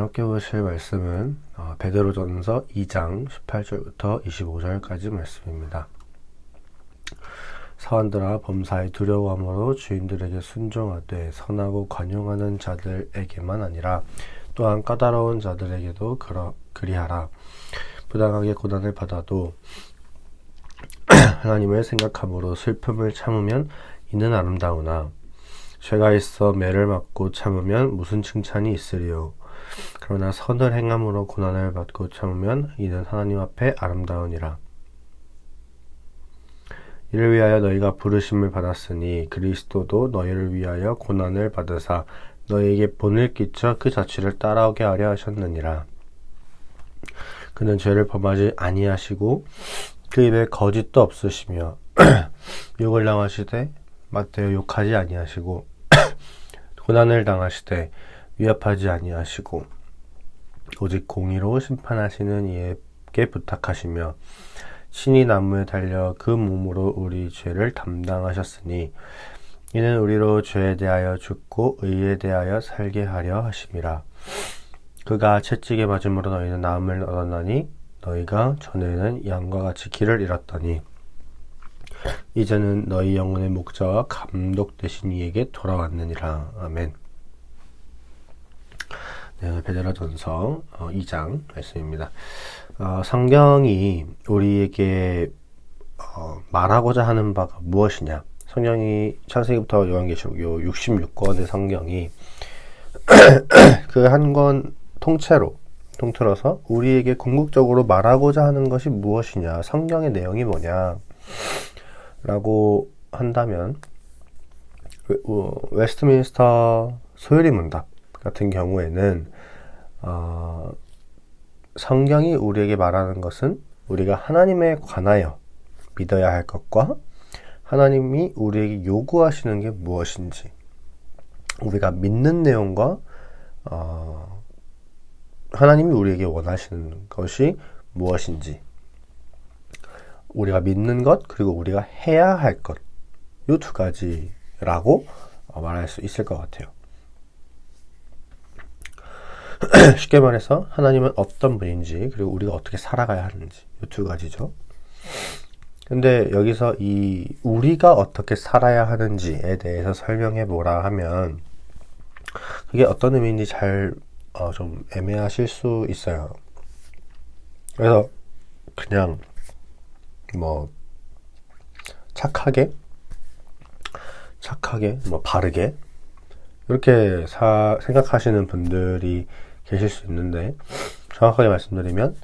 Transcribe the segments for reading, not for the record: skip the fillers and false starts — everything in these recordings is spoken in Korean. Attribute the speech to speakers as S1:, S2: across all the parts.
S1: 함께 보실 말씀은 베드로전서 2장 18절부터 25절까지 말씀입니다. 사원들아 범사에 두려워함으로 주인들에게 순종하되 선하고 관용하는 자들에게만 아니라 또한 까다로운 자들에게도 그리하라. 부당하게 고난을 받아도 하나님을 생각함으로 슬픔을 참으면 이는 아름다우나 죄가 있어 매를 맞고 참으면 무슨 칭찬이 있으리요. 그러나 선을 행함으로 고난을 받고 참으면 이는 하나님 앞에 아름다우니라. 이를 위하여 너희가 부르심을 받았으니 그리스도도 너희를 위하여 고난을 받으사 너희에게 본을 끼쳐 그 자취를 따라오게 하려 하셨느니라. 그는 죄를 범하지 아니하시고 그 입에 거짓도 없으시며 욕을 당하시되 맞대어 욕하지 아니하시고 고난을 당하시되 위협하지 아니하시고 오직 공의로 심판하시는 이에게 부탁하시며 친히 나무에 달려 그 몸으로 우리 죄를 담당하셨으니 이는 우리로 죄에 대하여 죽고 의에 대하여 살게 하려 하심이라. 그가 채찍에 맞음으로 너희는 나음을 얻었나니 너희가 전에는 양과 같이 길을 잃었더니 이제는 너희 영혼의 목자와 감독 되신 이에게 돌아왔느니라. 아멘. 네, 베드로전서 2장 말씀입니다. 성경이 우리에게 말하고자 하는 바가 무엇이냐? 성경이 창세기부터 요한계시록 요 66권의 성경이 그 한 권 통틀어서 우리에게 궁극적으로 말하고자 하는 것이 무엇이냐? 성경의 내용이 뭐냐? 라고 한다면 웨스트민스터 소요리 문답 같은 경우에는 성경이 우리에게 말하는 것은 우리가 하나님에 관하여 믿어야 할 것과 하나님이 우리에게 요구하시는 게 무엇인지, 우리가 믿는 내용과 하나님이 우리에게 원하시는 것이 무엇인지, 우리가 믿는 것 그리고 우리가 해야 할 것, 이 두 가지라고 말할 수 있을 것 같아요. 쉽게 말해서 하나님은 어떤 분인지 그리고 우리가 어떻게 살아가야 하는지, 이 두 가지죠. 근데 여기서 이 우리가 어떻게 살아야 하는지에 대해서 설명해 보라 하면 그게 어떤 의미인지 잘 좀 애매하실 수 있어요. 그래서 그냥 착하게 바르게 이렇게 생각하시는 분들이 계실 수 있는데, 정확하게 말씀드리면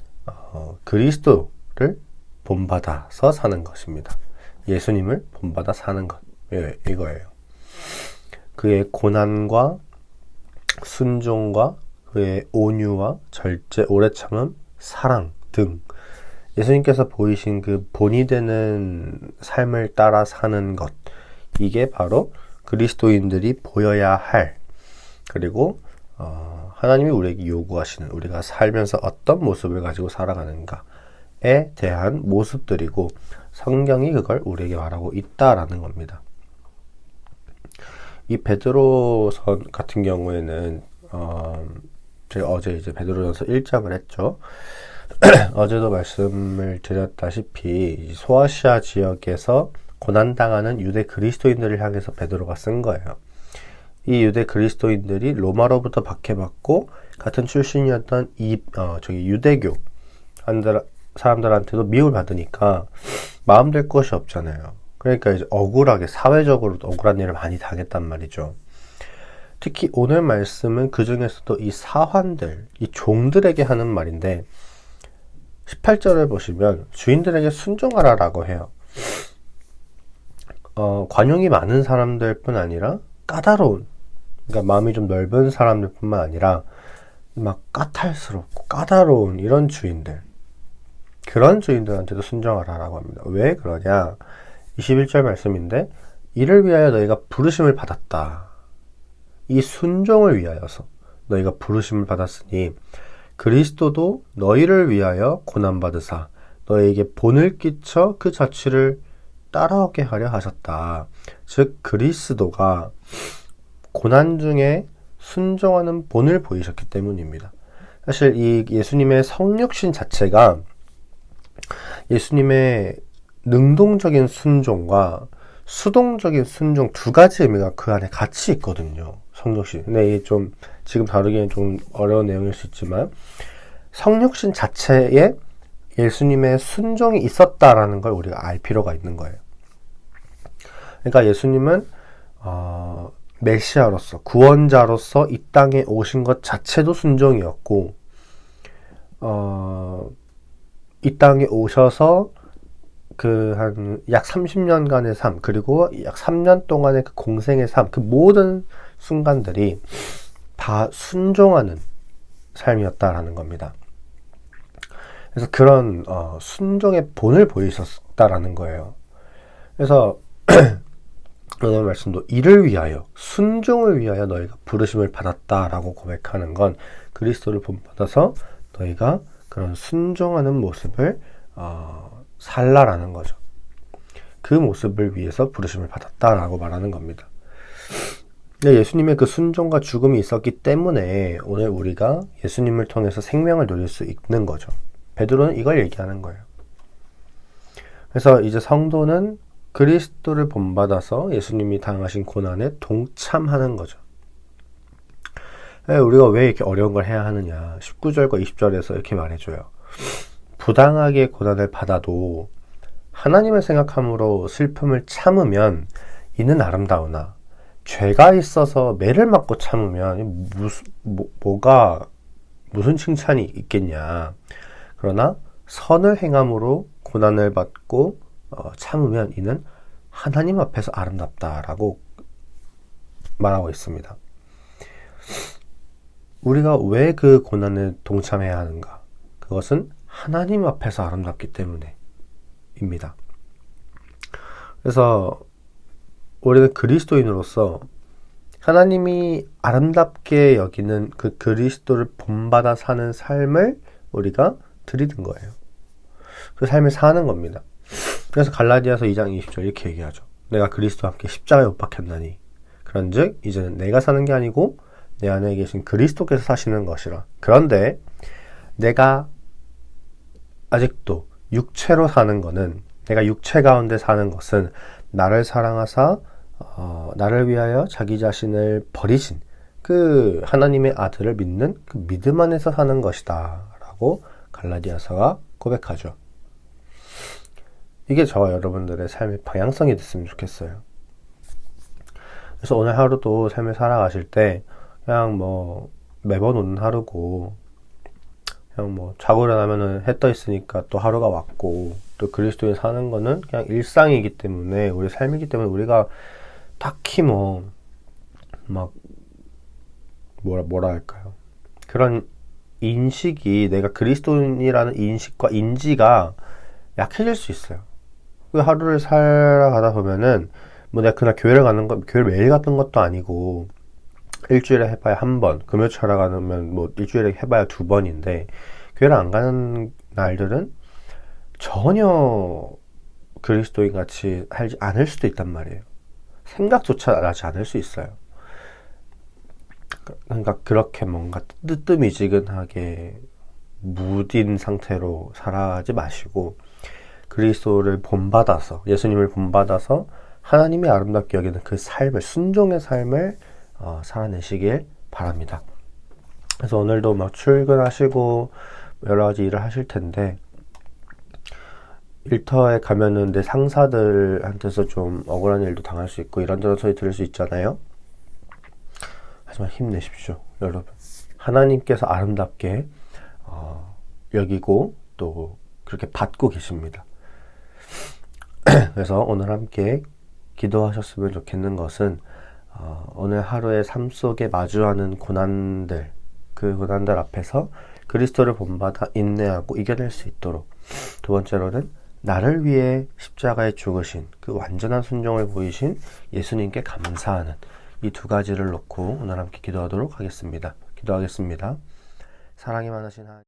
S1: 그리스도를 본받아서 사는 것입니다. 예수님을 본받아 사는 것, 이거예요. 그의 고난과 순종과 그의 온유와 절제, 오래 참음, 사랑 등 예수님께서 보이신 그 본이 되는 삶을 따라 사는 것, 이게 바로 그리스도인들이 보여야 할, 그리고 하나님이 우리에게 요구하시는, 우리가 살면서 어떤 모습을 가지고 살아가는가에 대한 모습들이고, 성경이 그걸 우리에게 말하고 있다라는 겁니다. 이 베드로선 같은 경우에는 제가 어제 이제 베드로전서 1장을 했죠. 어제도 말씀을 드렸다시피 소아시아 지역에서 고난당하는 유대 그리스도인들을 향해서 베드로가 쓴 거예요. 이 유대 그리스도인들이 로마로부터 박해받고 같은 출신이었던 유대교 사람들한테도 미움을 받으니까 마음 될 것이 없잖아요. 그러니까 이제 억울하게, 사회적으로도 억울한 일을 많이 당했단 말이죠. 특히 오늘 말씀은 그 중에서도 이 사환들, 이 종들에게 하는 말인데 18절을 보시면 주인들에게 순종하라라고 해요. 관용이 많은 사람들 뿐 아니라 까다로운, 그러니까 마음이 좀 넓은 사람들 뿐만 아니라 막 까탈스럽고 까다로운 이런 주인들, 그런 주인들한테도 순종하라라고 합니다. 왜 그러냐? 21절 말씀인데 이를 위하여 너희가 부르심을 받았다. 이 순종을 위하여서 너희가 부르심을 받았으니 그리스도도 너희를 위하여 고난받으사 너희에게 본을 끼쳐 그 자취를 따라오게 하려 하셨다. 즉 그리스도가 고난 중에 순종하는 본을 보이셨기 때문입니다. 사실 이 예수님의 성육신 자체가 예수님의 능동적인 순종과 수동적인 순종 두 가지 의미가 그 안에 같이 있거든요. 성육신. 근데 이게 좀 지금 다루기엔 좀 어려운 내용일 수 있지만 성육신 자체에 예수님의 순종이 있었다라는 걸 우리가 알 필요가 있는 거예요. 그러니까 예수님은 메시아로서 구원자로서 이 땅에 오신 것 자체도 순종이었고 이 땅에 오셔서 그 한 약 30년간의 삶 그리고 약 3년 동안의 그 공생의 삶 그 모든 순간들이 다 순종하는 삶이었다라는 겁니다. 그래서 그런 순종의 본을 보이셨다라는 거예요. 그래서 오늘 말씀도 이를 위하여 순종을 위하여 너희가 부르심을 받았다라고 고백하는 건 그리스도를 본받아서 너희가 그런 순종하는 모습을 살라라는 거죠. 그 모습을 위해서 부르심을 받았다라고 말하는 겁니다. 예수님의 그 순종과 죽음이 있었기 때문에 오늘 우리가 예수님을 통해서 생명을 누릴 수 있는 거죠. 베드로는 이걸 얘기하는 거예요. 그래서 이제 성도는 그리스도를 본받아서 예수님이 당하신 고난에 동참하는 거죠. 우리가 왜 이렇게 어려운 걸 해야 하느냐. 19절과 20절에서 이렇게 말해줘요. 부당하게 고난을 받아도 하나님을 생각함으로 슬픔을 참으면 이는 아름다우나 죄가 있어서 매를 맞고 참으면 무슨 칭찬이 있겠냐. 그러나 선을 행함으로 고난을 받고 참으면 이는 하나님 앞에서 아름답다라고 말하고 있습니다. 우리가 왜 그 고난에 동참해야 하는가? 그것은 하나님 앞에서 아름답기 때문에입니다. 그래서 우리는 그리스도인으로서 하나님이 아름답게 여기는 그 그리스도를 본받아 사는 삶을 우리가 드리는 거예요. 그 삶을 사는 겁니다. 그래서 갈라디아서 2장 20절 이렇게 얘기하죠. 내가 그리스도와 함께 십자가에 못 박혔나니 그런즉 이제는 내가 사는 게 아니고 내 안에 계신 그리스도께서 사시는 것이라. 그런데 내가 아직도 육체로 사는 것은 내가 육체 가운데 사는 것은 나를 사랑하사 나를 위하여 자기 자신을 버리신 그 하나님의 아들을 믿는 그 믿음 안에서 사는 것이다 라고 갈라디아서가 고백하죠. 이게 저와 여러분들의 삶의 방향성이 됐으면 좋겠어요. 그래서 오늘 하루도 삶을 살아가실 때 그냥 매번 오는 하루고 그냥 자고 일어나면은 해 떠 있으니까 또 하루가 왔고 또 그리스도에 사는 거는 그냥 일상이기 때문에 우리 삶이기 때문에 우리가 딱히 뭐라 할까요? 그런 인식이 내가 그리스도인이라는 인식과 인지가 약해질 수 있어요. 그 하루를 살아가다 보면은 내가 그날 교회를 매일 갔던 것도 아니고 일주일에 해봐야 한 번, 금요 찾아가면 일주일에 해봐야 2번인데 교회를 안 가는 날들은 전혀 그리스도인 같이 살지 않을 수도 있단 말이에요. 생각조차 나지 않을 수 있어요. 그러니까 그렇게 뭔가 뜨뜻미지근하게 무딘 상태로 살아가지 마시고 그리스도를 본받아서 예수님을 본받아서 하나님이 아름답게 여기는 그 삶을 순종의 삶을 살아내시길 바랍니다. 그래서 오늘도 출근하시고 여러 가지 일을 하실 텐데 일터에 가면은 내 상사들한테서 좀 억울한 일도 당할 수 있고 이런저런 소리 들을 수 있잖아요. 하지만 힘내십시오, 여러분. 하나님께서 아름답게 여기고 또 그렇게 받고 계십니다. 그래서 오늘 함께 기도하셨으면 좋겠는 것은 오늘 하루의 삶 속에 마주하는 고난들, 그 고난들 앞에서 그리스도를 본받아 인내하고 이겨낼 수 있도록, 두 번째로는 나를 위해 십자가에 죽으신 그 완전한 순종을 보이신 예수님께 감사하는 이 두 가지를 놓고 오늘 함께 기도하도록 하겠습니다. 기도하겠습니다. 사랑이 많으신 하나님,